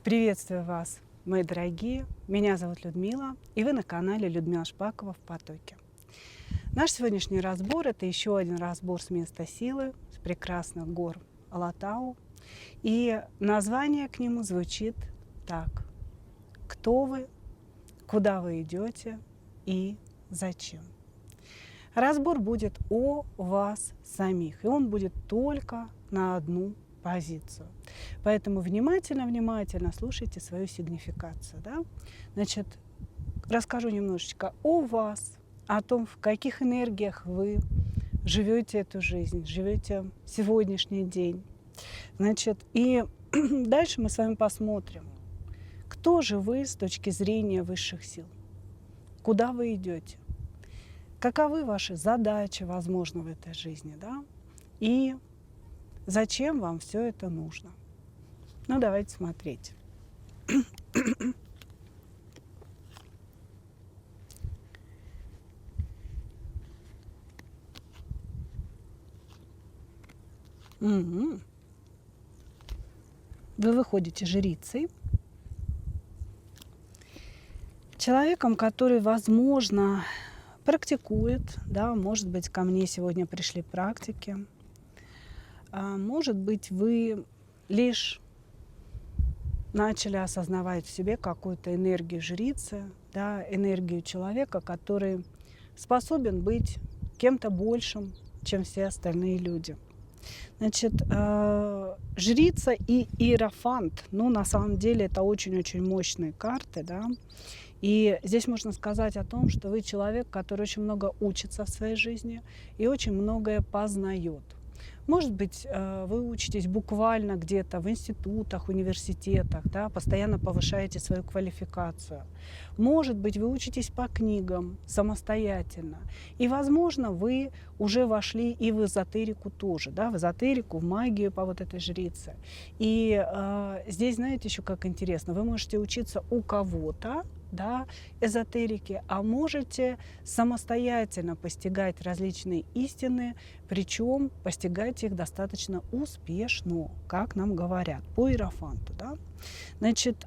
Приветствую вас, мои дорогие. Меня зовут Людмила, и вы на канале Людмила Шпакова в потоке. Наш сегодняшний разбор – это еще один разбор с места силы, с прекрасных гор Алатау. И название к нему звучит так: кто вы, куда вы идете и зачем. Разбор будет о вас самих, и он будет только на одну позицию. Поэтому внимательно слушайте свою сигнификацию. Да? Значит, расскажу немножечко о вас, о том, в каких энергиях вы живете эту жизнь, живете сегодняшний день. Значит, и дальше мы с вами посмотрим, кто же вы с точки зрения высших сил, куда вы идете, каковы ваши задачи, возможно, в этой жизни, да? И зачем вам все это нужно? Ну, давайте смотреть. Вы выходите жрицей, человеком, который, возможно, практикует, да, может быть, ко мне сегодня пришли практики, может быть, вы лишь начали осознавать в себе какую-то энергию жрицы, да, энергию человека, который способен быть кем-то большим, чем все остальные люди. Значит, жрица и иерофант, ну, на самом деле, это очень-очень мощные карты, да. И здесь можно сказать о том, что вы человек, который очень много учится в своей жизни и очень многое познает. Может быть, вы учитесь буквально где-то в институтах, университетах, да, постоянно повышаете свою квалификацию. Может быть, вы учитесь по книгам самостоятельно. И, возможно, вы уже вошли и в эзотерику тоже, да, в эзотерику, в магию по вот этой жрице. И здесь, знаете, еще как интересно, вы можете учиться у кого-то, да, эзотерики, а можете самостоятельно постигать различные истины, причем постигать их достаточно успешно, как нам говорят, по иерофанту. Да? Значит,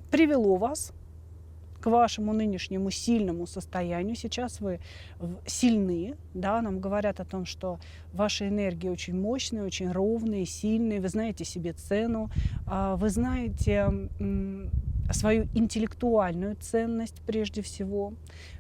привело вас к вашему нынешнему сильному состоянию. Сейчас вы сильны, да, нам говорят о том, что ваши энергии очень мощные, очень ровные, сильные, вы знаете себе цену, вы знаете свою интеллектуальную ценность прежде всего,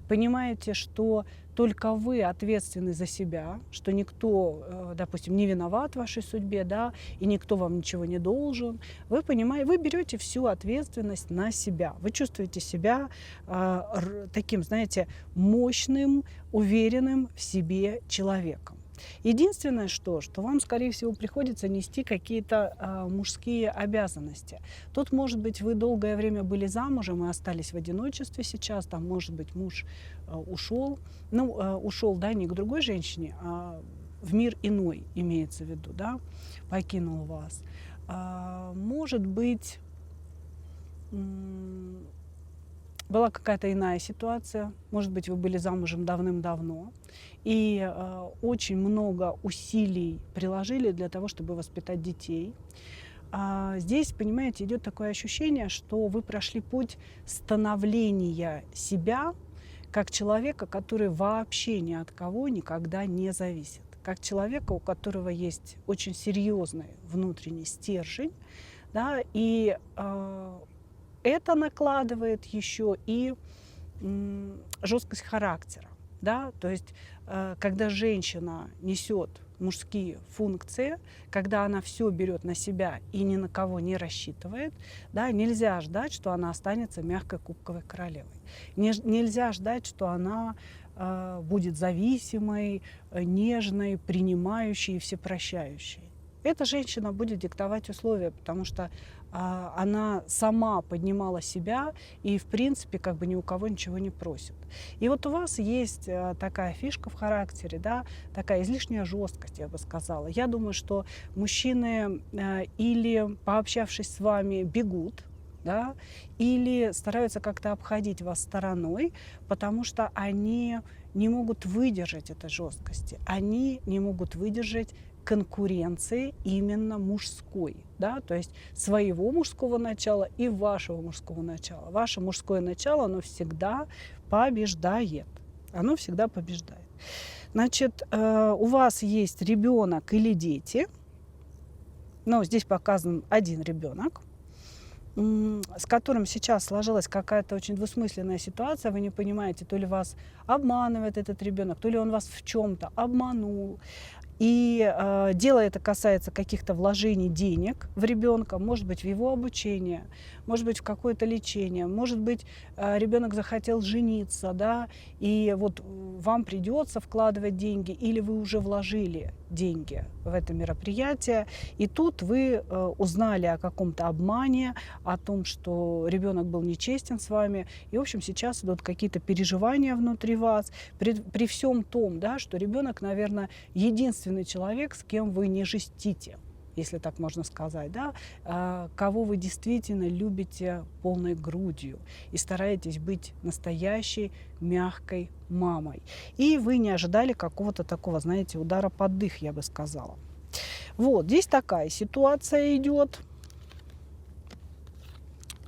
понимаете, что только вы ответственны за себя, что никто, допустим, не виноват в вашей судьбе, да, и никто вам ничего не должен. Вы понимаете, вы берете всю ответственность на себя. Вы чувствуете себя таким, знаете, мощным, уверенным в себе человеком. Единственное, что вам, скорее всего, приходится нести какие-то мужские обязанности. Тут, может быть, вы долгое время были замужем и остались в одиночестве сейчас, там, может быть, муж ушел, ушел, да, не к другой женщине, а в мир иной, имеется в виду, да, покинул вас. Может быть, была какая-то иная ситуация, может быть, вы были замужем давным-давно, и очень много усилий приложили для того, чтобы воспитать детей. Здесь, понимаете, идет такое ощущение, что вы прошли путь становления себя как человека, который вообще ни от кого никогда не зависит, как человека, у которого есть очень серьезный внутренний стержень, да, и это накладывает еще и жесткость характера, да, то есть когда женщина несет мужские функции, когда она все берет на себя и ни на кого не рассчитывает, да, нельзя ждать, что она останется мягкой кубковой королевой. Нельзя ждать, что она будет зависимой, нежной, принимающей и всепрощающей. Эта женщина будет диктовать условия, потому что она сама поднимала себя и, в принципе, как бы ни у кого ничего не просит. И вот у вас есть такая фишка в характере, да, такая излишняя жесткость, я бы сказала. Я думаю, что мужчины или, пообщавшись с вами, бегут, да, или стараются как-то обходить вас стороной, потому что они не могут выдержать этой жесткости, они не могут выдержать конкуренции именно мужской, да, то есть своего мужского начала и вашего мужского начала. Ваше мужское начало, оно всегда побеждает. Оно всегда побеждает. Значит, у вас есть ребенок или дети, но здесь показан один ребенок, с которым сейчас сложилась какая-то очень двусмысленная ситуация, вы не понимаете, то ли вас обманывает этот ребенок, то ли он вас в чем-то обманул. И дело это касается каких-то вложений денег в ребенка, может быть, в его обучение, может быть, в какое-то лечение, может быть, ребенок захотел жениться, да, и вот вам придется вкладывать деньги, или вы уже вложили деньги в это мероприятие, и тут вы узнали о каком-то обмане, о том, что ребенок был нечестен с вами, и, в общем, сейчас идут какие-то переживания внутри вас, при всем том, да, что ребенок, наверное, единственный человек, с кем вы не жестите, если так можно сказать, да, кого вы действительно любите полной грудью и стараетесь быть настоящей мягкой мамой. И вы не ожидали какого-то такого, знаете, удара под дых, я бы сказала. Вот, здесь такая ситуация идет.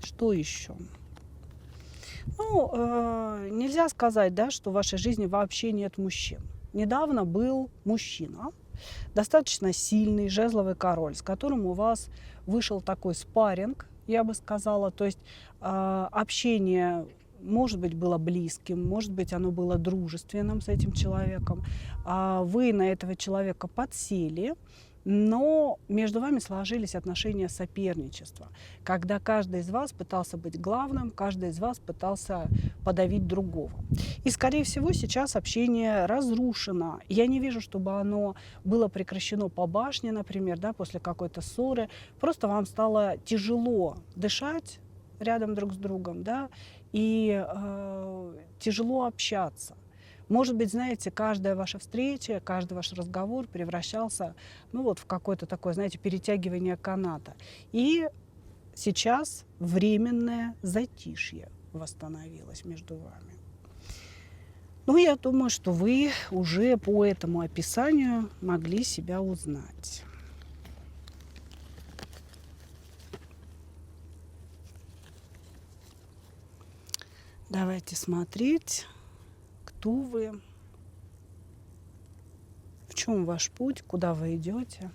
Что еще? Ну, нельзя сказать, да, что в вашей жизни вообще нет мужчин. Недавно был мужчина, достаточно сильный, жезловый король, с которым у вас вышел такой спарринг, я бы сказала. То есть общение, может быть, было близким, может быть, оно было дружественным с этим человеком. Вы на этого человека подсели, но между вами сложились отношения соперничества, когда каждый из вас пытался быть главным, каждый из вас пытался подавить другого. И, скорее всего, сейчас общение разрушено. Я не вижу, чтобы оно было прекращено по башне, например, да, после какой-то ссоры. Просто вам стало тяжело дышать рядом друг с другом, да, и тяжело общаться. Может быть, знаете, каждая ваша встреча, каждый ваш разговор превращался, ну вот, в какое-то такое, знаете, перетягивание каната. И сейчас временное затишье восстановилось между вами. Ну, я думаю, что вы уже по этому описанию могли себя узнать. Давайте смотреть, кто вы, в чем ваш путь, куда вы идете.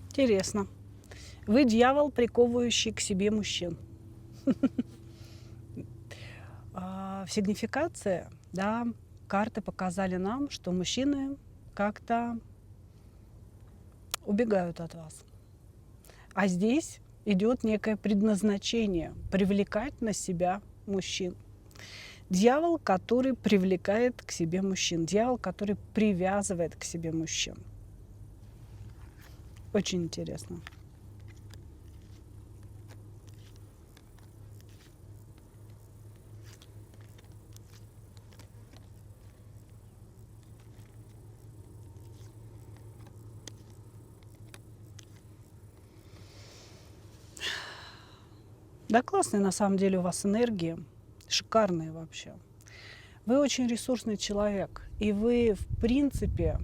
Интересно. Вы дьявол, приковывающий к себе мужчин. В сигнификации, да, карты показали нам, что мужчины как-то убегают от вас. А здесь идет некое предназначение привлекать на себя мужчин. Дьявол, который привлекает к себе мужчин. Дьявол, который привязывает к себе мужчин. Очень интересно. Да, классные на самом деле у вас энергии, шикарные вообще. Вы очень ресурсный человек, и вы, в принципе,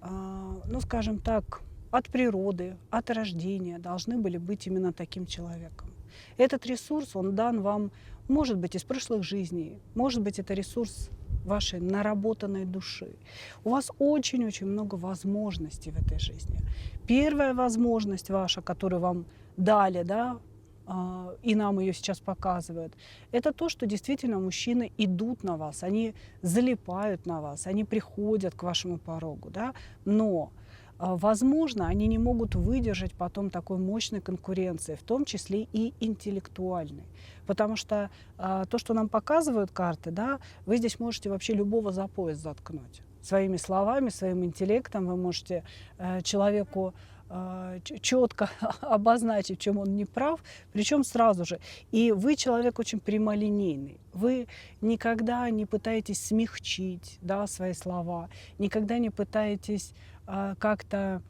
ну, скажем так, от природы, от рождения должны были быть именно таким человеком. Этот ресурс, он дан вам, может быть, из прошлых жизней, может быть, это ресурс вашей наработанной души. У вас очень-очень много возможностей в этой жизни. Первая возможность ваша, которую вам дали, да, и нам ее сейчас показывают, это то, что действительно мужчины идут на вас, они залипают на вас, они приходят к вашему порогу, да, но возможно, они не могут выдержать потом такой мощной конкуренции, в том числе и интеллектуальной. Потому что то, что нам показывают карты, да, вы здесь можете вообще любого за пояс заткнуть. Своими словами, своим интеллектом вы можете человеку четко обозначить, в чем он не прав, причем сразу же. И вы человек очень прямолинейный. Вы никогда не пытаетесь смягчить, да, свои слова, никогда не пытаетесь как-то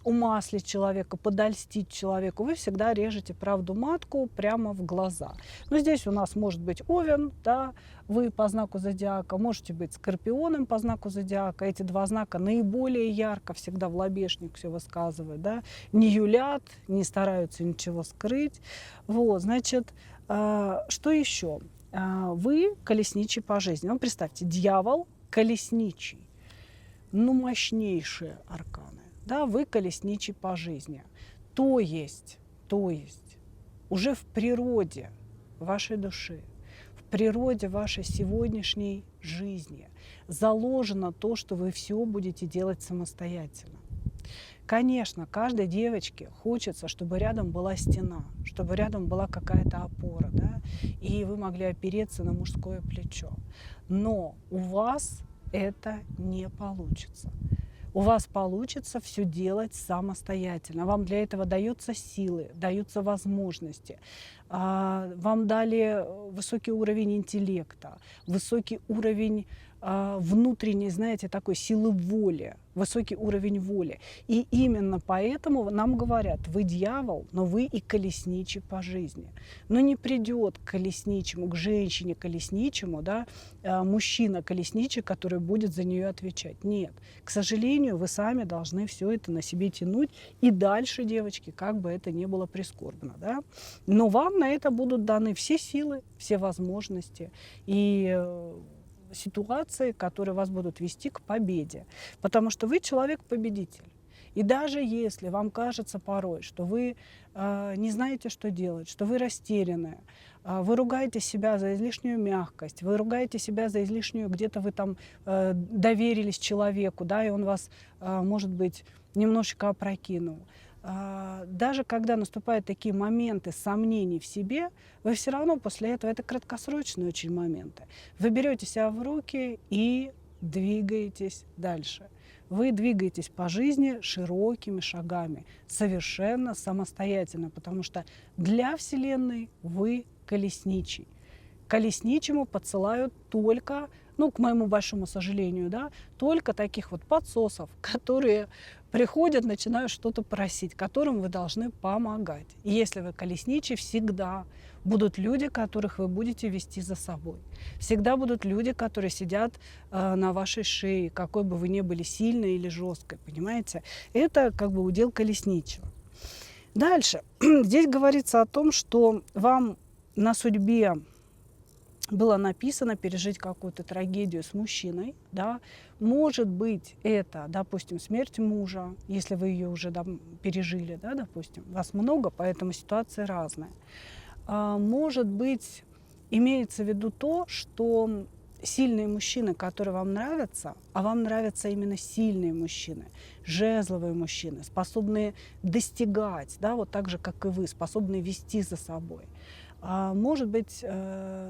умаслить человека, подольстить человеку. Вы всегда режете правду матку прямо в глаза. Но здесь у нас может быть Овен, да, вы по знаку зодиака, можете быть Скорпионом по знаку зодиака. Эти два знака наиболее ярко всегда в лобешник все высказывают, да, не юлят, не стараются ничего скрыть. Вот, значит, что еще? Вы колесничий по жизни. Ну, представьте, дьявол колесничий, ну, мощнейшие арканы. Да, вы колесничий по жизни. То есть, уже в природе вашей души, в природе вашей сегодняшней жизни заложено то, что вы все будете делать самостоятельно. Конечно, каждой девочке хочется, чтобы рядом была стена, чтобы рядом была какая-то опора, да, и вы могли опереться на мужское плечо. Но у вас это не получится. У вас получится все делать самостоятельно. Вам для этого даются силы, даются возможности. Вам дали высокий уровень интеллекта, высокий уровень внутренней, знаете, такой силы воли, высокий уровень воли. И именно поэтому нам говорят, вы дьявол, но вы и колесничий по жизни. Но не придет к колесничему, к женщине колесничему, да, мужчина колесничий, который будет за нее отвечать. Нет, к сожалению, вы сами должны все это на себе тянуть. И дальше, девочки, как бы это ни было прискорбно, да, но вам на это будут даны все силы, все возможности и ситуации, которые вас будут вести к победе. Потому что вы человек-победитель. И даже если вам кажется порой, что вы не знаете, что делать, что вы растеряны, вы ругаете себя за излишнюю мягкость, вы ругаете себя за излишнюю, где-то вы там доверились человеку, да, и он вас, может быть, немножечко опрокинул. Даже когда наступают такие моменты сомнений в себе, вы все равно после этого, это краткосрочные очень моменты, вы берете себя в руки и двигаетесь дальше. Вы двигаетесь по жизни широкими шагами, совершенно самостоятельно, потому что для Вселенной вы колесничий. Колесничему подсылают только, ну, к моему большому сожалению, да, только таких вот подсосов, которые приходят, начинают что-то просить, которым вы должны помогать. И если вы колесничий, всегда будут люди, которых вы будете вести за собой. Всегда будут люди, которые сидят на вашей шее, какой бы вы ни были сильной или жесткой, понимаете? Это как бы удел колесничего. Дальше. Здесь говорится о том, что вам на судьбе было написано пережить какую-то трагедию с мужчиной, да, может быть, это, допустим, смерть мужа, если вы ее уже пережили, да, допустим, вас много, поэтому ситуация разная. Может быть, имеется в виду то, что сильные мужчины, которые вам нравятся, а вам нравятся именно сильные мужчины, жезловые мужчины, способные достигать, да, вот так же, как и вы, способные вести за собой. Может быть,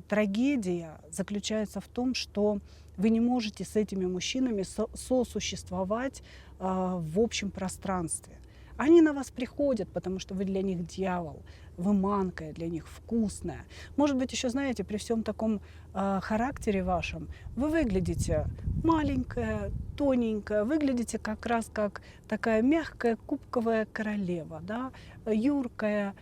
трагедия заключается в том, что вы не можете с этими мужчинами сосуществовать в общем пространстве. Они на вас приходят, потому что вы для них дьявол, вы манкая для них, вкусная. Может быть, еще, знаете, при всем таком характере вашем, вы выглядите маленькая, тоненькая, выглядите как раз как такая мягкая кубковая королева, да? Юркая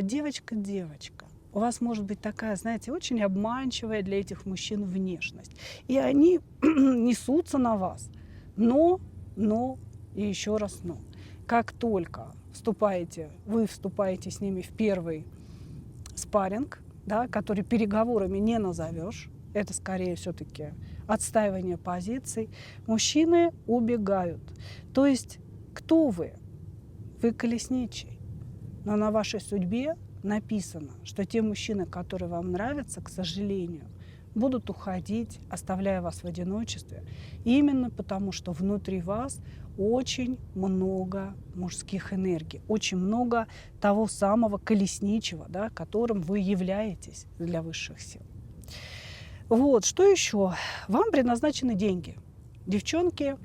девочка-девочка. У вас может быть такая, знаете, очень обманчивая для этих мужчин внешность. И они несутся на вас. Но, и еще раз но. Как только вы вступаете с ними в первый спарринг, да, который переговорами не назовешь, это скорее все-таки отстаивание позиций, мужчины убегают. То есть кто вы? Вы колесничий. Но на вашей судьбе написано, что те мужчины, которые вам нравятся, к сожалению, будут уходить, оставляя вас в одиночестве, именно потому, что внутри вас очень много мужских энергий, очень много того самого колесничего, да, которым вы являетесь для высших сил. Вот, что еще? Вам предназначены деньги. Девчонки,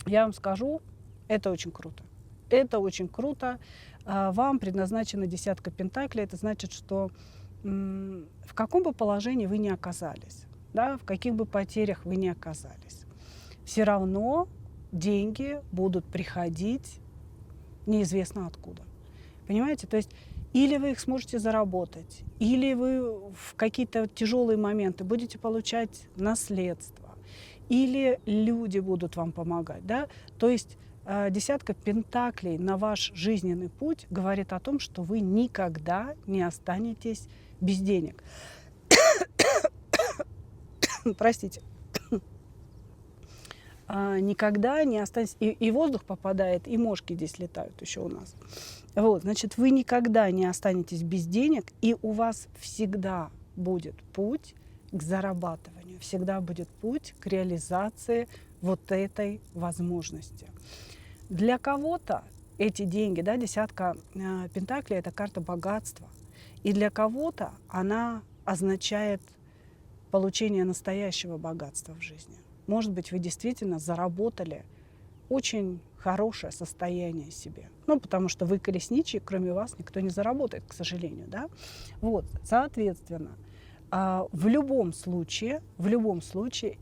я вам скажу, это очень круто. Это очень круто. Вам предназначена десятка пентаклей. Это значит, что в каком бы положении вы ни оказались, да, в каких бы потерях вы ни оказались, все равно деньги будут приходить неизвестно откуда. Понимаете? То есть или вы их сможете заработать, или вы в какие-то тяжелые моменты будете получать наследство, или люди будут вам помогать. Да? То есть десятка пентаклей на ваш жизненный путь говорит о том, что вы никогда не останетесь без денег. Простите. Никогда не останетесь. И воздух попадает, и мошки здесь летают еще у нас. Вот, значит, вы никогда не останетесь без денег, и у вас всегда будет путь к зарабатыванию, всегда будет путь к реализации вот этой возможности. Для кого-то эти деньги, да, десятка пентаклей – это карта богатства, и для кого-то она означает получение настоящего богатства в жизни. Может быть, вы действительно заработали очень хорошее состояние себе. Ну, потому что вы колесничий, кроме вас никто не заработает, к сожалению, да? Вот, соответственно, в любом случае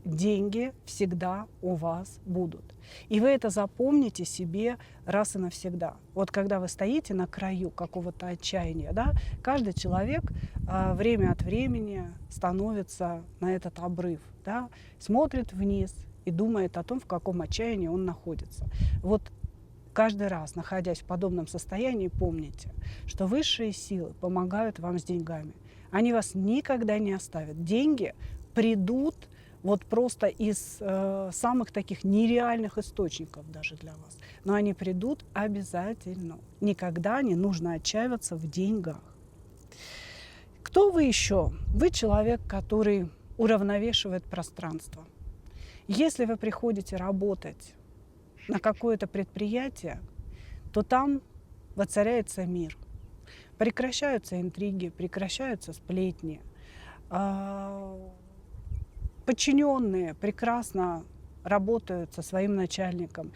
деньги всегда у вас будут. И вы это запомните себе раз и навсегда. Вот когда вы стоите на краю какого-то отчаяния, да, каждый человек время от времени становится на этот обрыв, да, смотрит вниз и думает о том, в каком отчаянии он находится. Вот каждый раз, находясь в подобном состоянии, помните, что высшие силы помогают вам с деньгами. Они вас никогда не оставят. Деньги придут вот просто из самых таких нереальных источников даже для вас. Но они придут обязательно. Никогда не нужно отчаиваться в деньгах. Кто вы еще? Вы человек, который уравновешивает пространство. Если вы приходите работать на какое-то предприятие, то там воцаряется мир. Прекращаются интриги, прекращаются сплетни. Подчиненные прекрасно работают со своим начальником.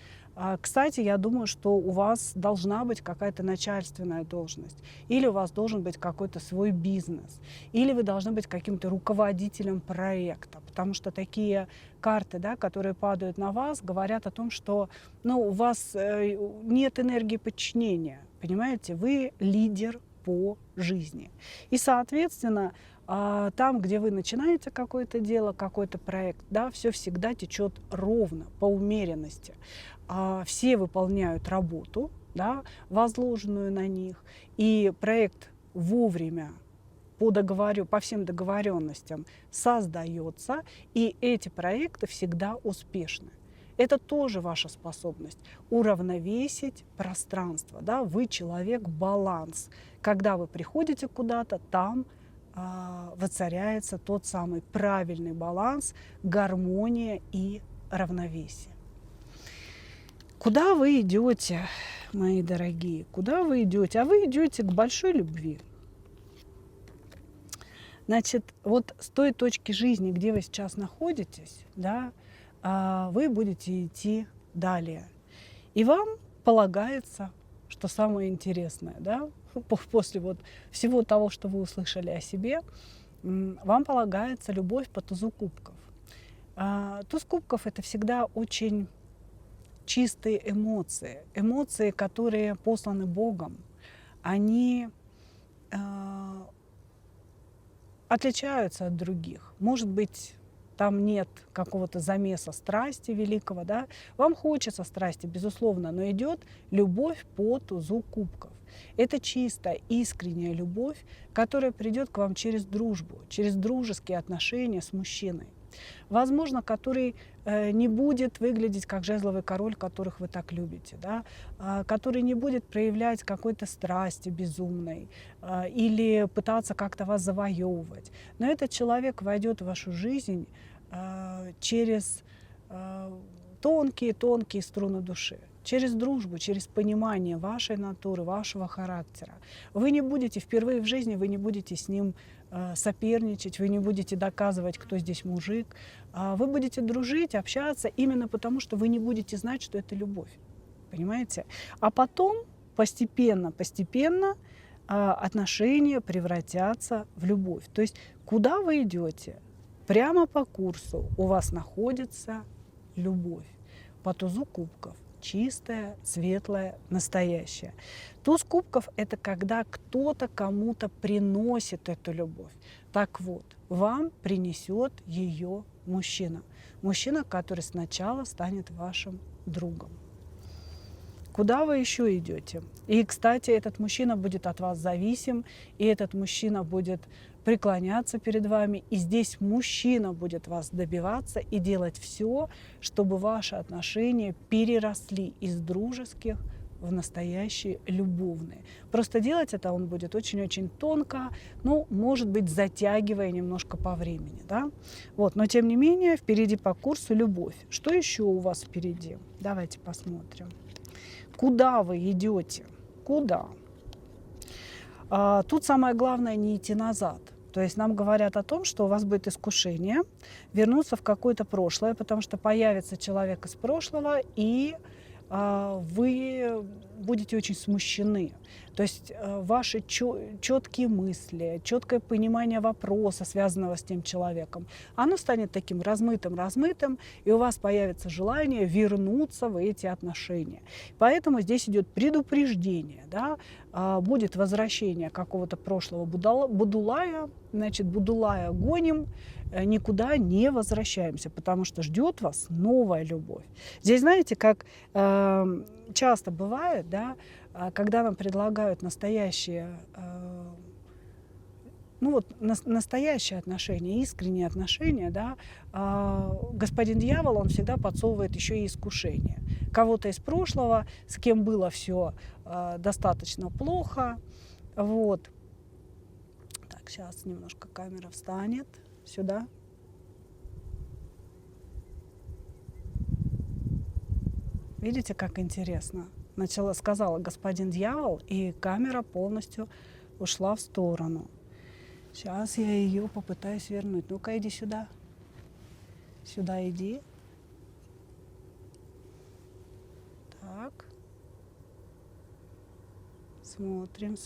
Кстати, я думаю, что у вас должна быть какая-то начальственная должность, или у вас должен быть какой-то свой бизнес, или вы должны быть каким-то руководителем проекта, потому что такие карты, да, которые падают на вас, говорят о том, что у вас нет энергии подчинения, понимаете, вы лидер по жизни. И, соответственно, там, где вы начинаете какое-то дело, какой-то проект, да, все всегда течет ровно, по умеренности. Все выполняют работу, да, возложенную на них, и проект вовремя по всем договоренностям создается, и эти проекты всегда успешны. Это тоже ваша способность уравновесить пространство. Да? Вы человек-баланс. Когда вы приходите куда-то, там воцаряется тот самый правильный баланс, гармония и равновесие. Куда вы идете, мои дорогие? Куда вы идете? А вы идете к большой любви. Значит, вот с той точки жизни, где вы сейчас находитесь, да, вы будете идти далее. И вам полагается, что самое интересное, да, после вот всего того, что вы услышали о себе, вам полагается любовь по тузу кубков. Туз кубков – это всегда очень чистые эмоции. Эмоции, которые посланы Богом. Они отличаются от других. Может быть, там нет какого-то замеса страсти великого, да? Вам хочется страсти, безусловно, но идет любовь по тузу кубков. Это чистая, искренняя любовь, которая придет к вам через дружбу, через дружеские отношения с мужчиной. Возможно, который не будет выглядеть как жезловый король, которых вы так любите, да? Который не будет проявлять какой-то страсти безумной или пытаться как-то вас завоевывать. Но этот человек войдет в вашу жизнь через тонкие струны души, через дружбу, через понимание вашей натуры, вашего характера. Вы не будете, впервые в жизни вы не будете с ним соперничать, вы не будете доказывать, кто здесь мужик. Вы будете дружить, общаться именно потому, что вы не будете знать, что это любовь. понимаете? А потом постепенно отношения превратятся в любовь. То есть куда вы идете? Прямо по курсу у вас находится любовь. По тузу кубков. Чистая, светлая, настоящая. Туз кубков – это когда кто-то кому-то приносит эту любовь. Так вот, вам принесет ее мужчина. Мужчина, который сначала станет вашим другом. Куда вы еще идете? И, кстати, этот мужчина будет от вас зависим, и этот мужчина будет преклоняться перед вами, и здесь мужчина будет вас добиваться и делать все, чтобы ваши отношения переросли из дружеских в настоящие любовные. Просто делать это он будет очень-очень тонко, ну, может быть, затягивая немножко по времени, да? Вот, но тем не менее, впереди по курсу любовь. Что еще у вас впереди? Давайте посмотрим. Куда вы идете? Куда? Тут самое главное не идти назад. То есть нам говорят о том, что у вас будет искушение вернуться в какое-то прошлое, потому что появится человек из прошлого, и вы будете очень смущены. То есть ваши четкие мысли, четкое понимание вопроса, связанного с тем человеком, оно станет таким размытым, и у вас появится желание вернуться в эти отношения. Поэтому здесь идет предупреждение, да? Будет возвращение какого-то прошлого будулая, значит, будулая гоним, никуда не возвращаемся, потому что ждет вас новая любовь. Здесь, знаете, как часто бывает, да, когда нам предлагают настоящие, ну вот, настоящие отношения, искренние отношения, да, господин дьявол, он всегда подсовывает еще и искушение. Кого-то из прошлого, с кем было все достаточно плохо. Вот. Так, сейчас немножко камера встанет сюда. Видите, как интересно? Сказала господин дьявол, и камера полностью ушла в сторону. Сейчас я ее попытаюсь вернуть. Ну-ка, иди сюда. Сюда иди. Так. Смотрим.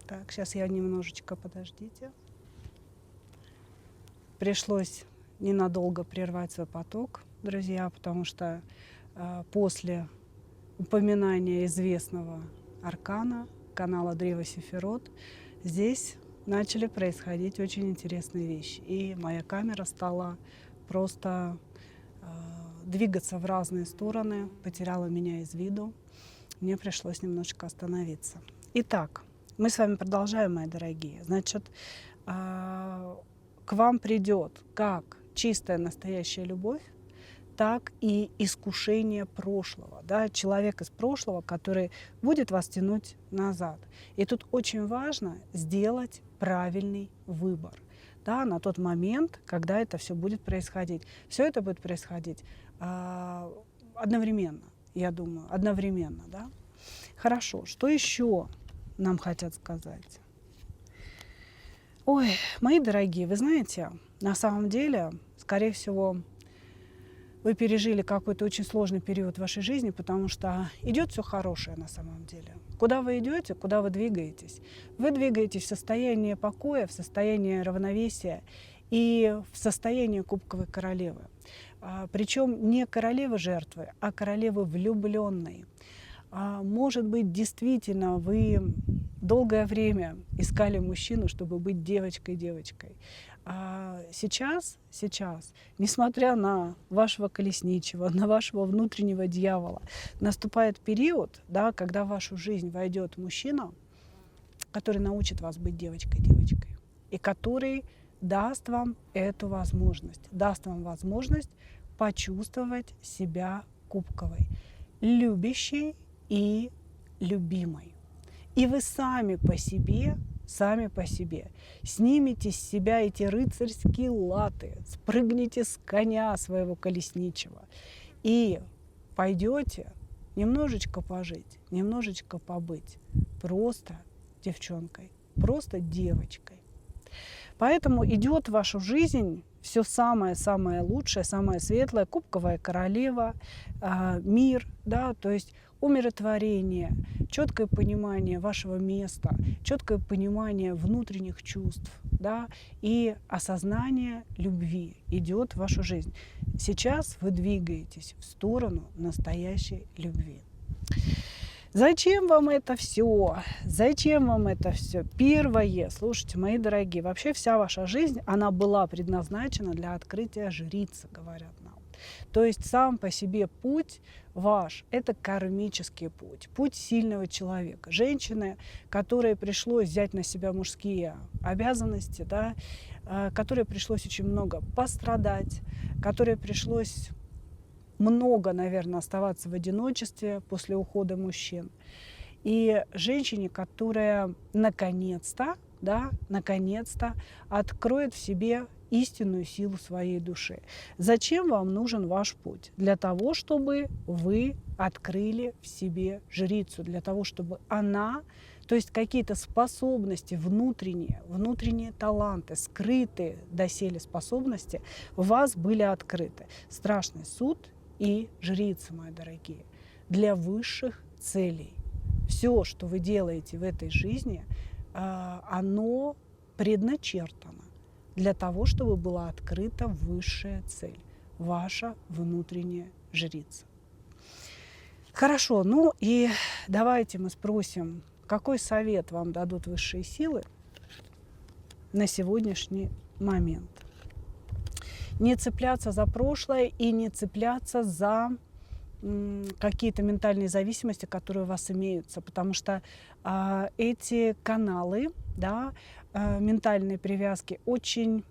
Так, сейчас я немножечко, подождите. Пришлось ненадолго прервать свой поток, друзья, потому что после упоминания известного аркана, канала Древа Сефирот, здесь начали происходить очень интересные вещи. И моя камера стала просто двигаться в разные стороны, потеряла меня из виду. Мне пришлось немножечко остановиться. Итак, мы с вами продолжаем, мои дорогие. Значит, к вам придет как чистая настоящая любовь, так и искушение прошлого. Да? Человек из прошлого, который будет вас тянуть назад. И тут очень важно сделать правильный выбор. Да, на тот момент, когда это все будет происходить. Все это будет происходить одновременно, я думаю, одновременно. Да? Хорошо, что еще нам хотят сказать? Ой, мои дорогие, вы знаете, на самом деле, скорее всего, вы пережили какой-то очень сложный период в вашей жизни, потому что идет все хорошее на самом деле. Куда вы идете, куда вы двигаетесь? Вы двигаетесь в состоянии покоя, в состоянии равновесия и в состоянии кубковой королевы. Причем не королевы жертвы, а королевы влюбленной. Может быть, действительно, вы долгое время искали мужчину, чтобы быть девочкой. А сейчас, несмотря на вашего колесничего, на вашего внутреннего дьявола, наступает период, да, когда в вашу жизнь войдет мужчина, который научит вас быть девочкой, и который даст вам эту возможность, почувствовать себя кубковой, любящей и любимой. И вы сами по себе сами по себе. Снимите с себя эти рыцарские латы, спрыгните с коня своего колесничего и пойдете немножечко пожить, немножечко побыть просто девчонкой, просто девочкой. Поэтому идет в вашу жизнь все самое-самое лучшее, самое светлое, кубковая королева, мир, да, то есть умиротворение, четкое понимание вашего места, четкое понимание внутренних чувств, да, и осознание любви идет в вашу жизнь. Сейчас вы двигаетесь в сторону настоящей любви. Зачем вам это все? Зачем вам это все? Первое, слушайте, мои дорогие, вообще вся ваша жизнь, она была предназначена для открытия жрицы, говорят нам. То есть сам по себе путь ваш – это кармический путь, путь сильного человека. Женщины, которой пришлось взять на себя мужские обязанности, да, которой пришлось очень много пострадать, которой пришлось много, наверное, оставаться в одиночестве после ухода мужчин. И женщине, которая наконец-то, да, наконец-то откроет в себе истинную силу своей души. Зачем вам нужен ваш путь? Для того, чтобы вы открыли в себе жрицу, для того, чтобы она, то есть какие-то способности внутренние таланты, скрытые доселе способности у вас были открыты. Страшный суд и жрицы, мои дорогие, для высших целей. Все, что вы делаете в этой жизни, оно предначертано для того, чтобы была открыта высшая цель, ваша внутренняя жрица. Хорошо, ну и давайте мы спросим, какой совет вам дадут высшие силы на сегодняшний момент. Не цепляться за прошлое и не цепляться за какие-то ментальные зависимости, которые у вас имеются, потому что эти каналы, да, ментальные привязки очень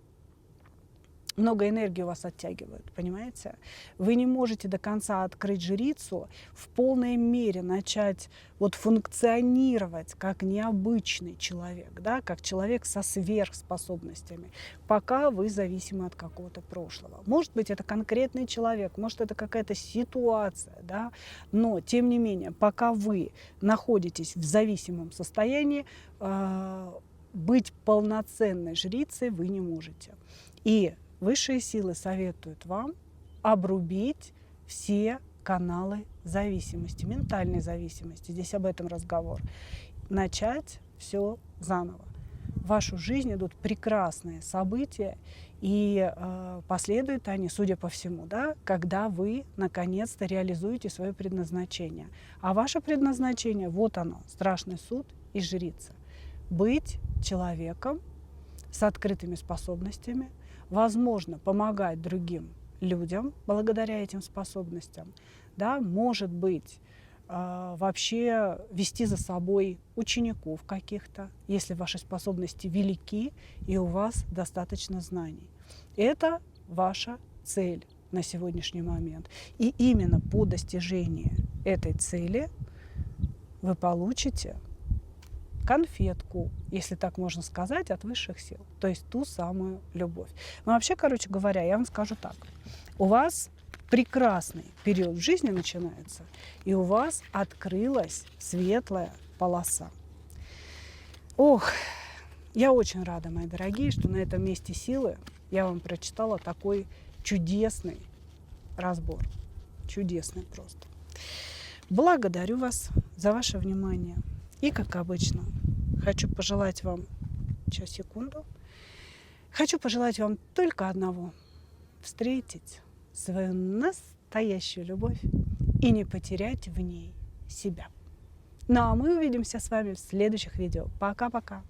много энергии у вас оттягивают, понимаете? Вы не можете до конца открыть жрицу, в полной мере начать вот функционировать как необычный человек, да, как человек со сверхспособностями, пока вы зависимы от какого-то прошлого. Может быть, это конкретный человек, может, это какая-то ситуация, да, но, тем не менее, пока вы находитесь в зависимом состоянии, быть полноценной жрицей вы не можете. И высшие силы советуют вам обрубить все каналы зависимости, ментальной зависимости. Здесь об этом разговор. Начать все заново. В вашу жизнь идут прекрасные события, и последуют они, судя по всему, да, когда вы наконец-то реализуете свое предназначение. А ваше предназначение, вот оно, страшный суд и жрица. Быть человеком с открытыми способностями, возможно, помогать другим людям благодаря этим способностям, да, может быть, вообще вести за собой учеников каких-то, если ваши способности велики и у вас достаточно знаний. Это ваша цель на сегодняшний момент. И именно по достижении этой цели вы получите конфетку, если так можно сказать, от высших сил. То есть ту самую любовь. Но вообще, короче говоря, я вам скажу так. У вас прекрасный период в жизни начинается, и у вас открылась светлая полоса. Ох, я очень рада, мои дорогие, что на этом месте силы я вам прочитала такой чудесный разбор. Чудесный просто. Благодарю вас за ваше внимание. И, как обычно, хочу пожелать вам, сейчас, секунду, хочу пожелать вам только одного – встретить свою настоящую любовь и не потерять в ней себя. Ну а мы увидимся с вами в следующих видео. Пока-пока!